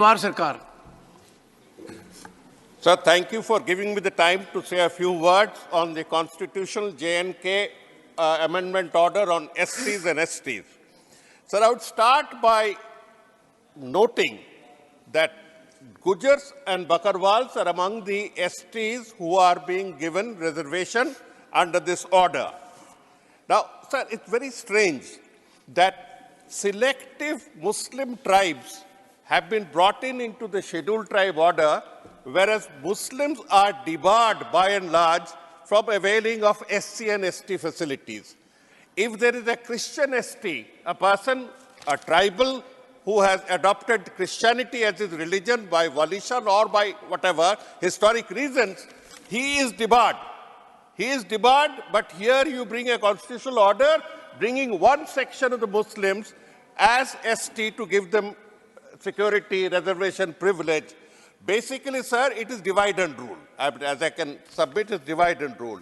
Jawhar Sircar. Sir, thank you for giving me the time to say a few words on the constitutional J&K amendment order on SCs and STs. Sir, I would start by noting that Gujars and Bakarwals are among the STs who are being given reservation under this order. Now, sir, it's very strange that selective Muslim tribes have been brought into the scheduled tribe order, whereas Muslims are debarred by and large from availing of SC and ST facilities. If there is a Christian ST, a person, a tribal who has adopted Christianity as his religion by volition or by whatever historic reasons, he is debarred. He is debarred, but here you bring a constitutional order bringing one section of the Muslims as ST to give them security, reservation, privilege. Basically, sir, it is divide and rule. As I can submit, it's divide and rule.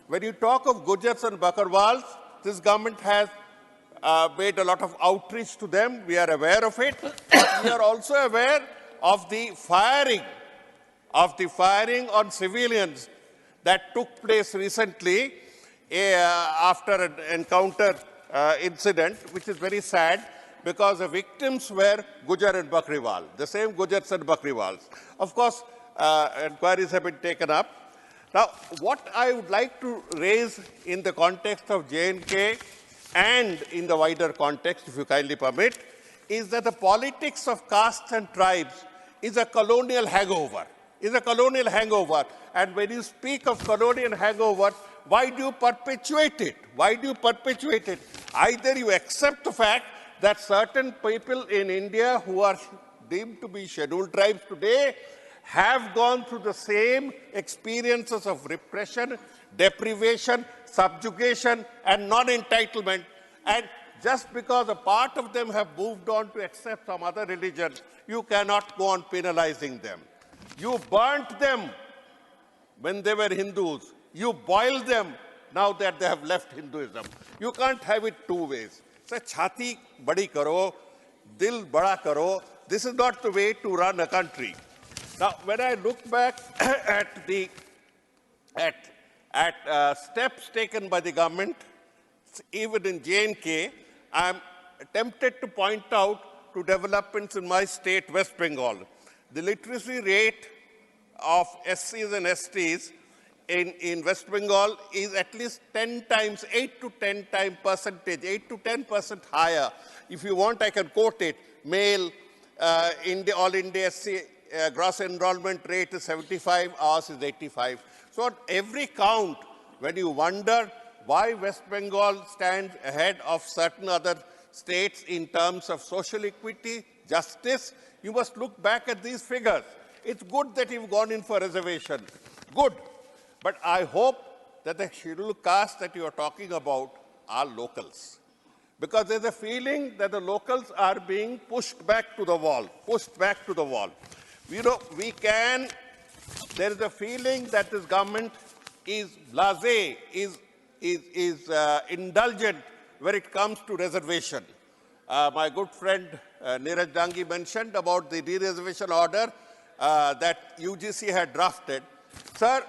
When you talk of Gujars and Bakarwals, this government has made a lot of outreach to them. We are aware of it. But we are also aware of the firing on civilians that took place recently after an encounter incident, which is very sad, because the victims were Gujar and Bakriwal, the same Gujars and Bakriwals. Of course, inquiries have been taken up. Now, what I would like to raise in the context of J&K and in the wider context, if you kindly permit, is that the politics of castes and tribes is a colonial hangover. And when you speak of colonial hangover, why do you perpetuate it? Either you accept the fact that certain people in India who are deemed to be scheduled tribes today have gone through the same experiences of repression, deprivation, subjugation, and non-entitlement. And just because a part of them have moved on to accept some other religion, you cannot go on penalizing them. You burnt them when they were Hindus. You boiled them now that they have left Hinduism. You can't have it two ways. So, chhati badi karo, dil bada karo. This is not the way to run a country. Now, when I look back at steps taken by the government, even in J&K, I'm tempted to point out to developments in my state, West Bengal. The literacy rate of SCs and STs in West Bengal is at least 10 times, 8 to 10 times percentage, 8 to 10% higher. If you want, I can quote it. Male, all India SC gross enrollment rate is 75, ours is 85. So at every count, when you wonder why West Bengal stands ahead of certain other states in terms of social equity, justice, you must look back at these figures. It's good that you've gone in for reservation. Good. But I hope that the scheduled caste that you are talking about are locals. Because there's a feeling that the locals are being pushed back to the wall. You know, there is a feeling that this government is blasé, is indulgent when it comes to reservation. My good friend Neeraj Dangi mentioned about the de-reservation order that UGC had drafted. Sir,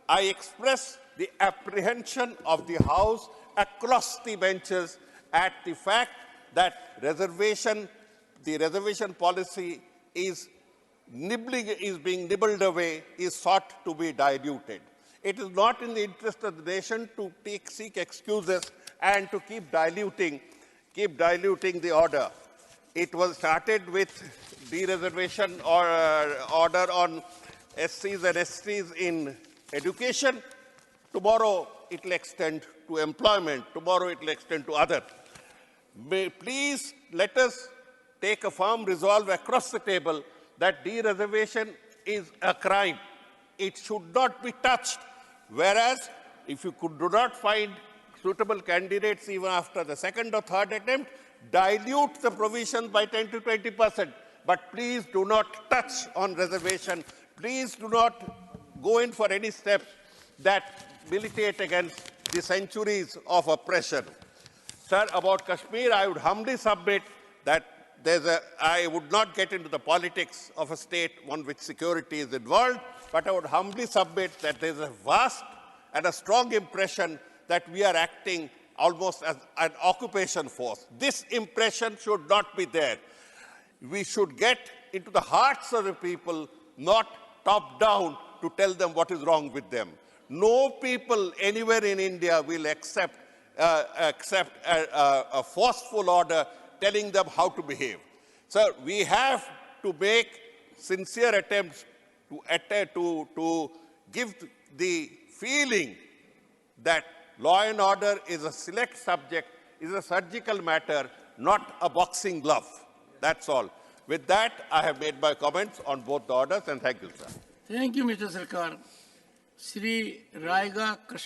I express the apprehension of the House across the benches at the fact that the reservation policy is being nibbled away, is sought to be diluted. It is not in the interest of the nation to seek excuses and to keep diluting the order. It was started with de-reservation order on SCs and STs in education. Tomorrow it will extend to employment. Tomorrow it will extend to others. Please let us take a firm resolve across the table that de-reservation is a crime. It should not be touched. Whereas, if you do not find suitable candidates even after the second or third attempt, dilute the provisions by 10 to 20%. But please do not touch on reservation. Please do not go in for any steps that militate against the centuries of oppression. Sir, about Kashmir, I would humbly submit that I would not get into the politics of a state on which security is involved, but I would humbly submit that there is a vast and a strong impression that we are acting almost as an occupation force. This impression should not be there. We should get into the hearts of the people, not top down to tell them what is wrong with them. No people anywhere in India will accept a forceful order telling them how to behave. So we have to make sincere attempts to give the feeling that law and order is a select subject, is a surgical matter, not a boxing glove. That's all. With that, I have made my comments on both the orders, and thank you, sir. Thank you, Mr. Sircar. Shri Raiga Krishna.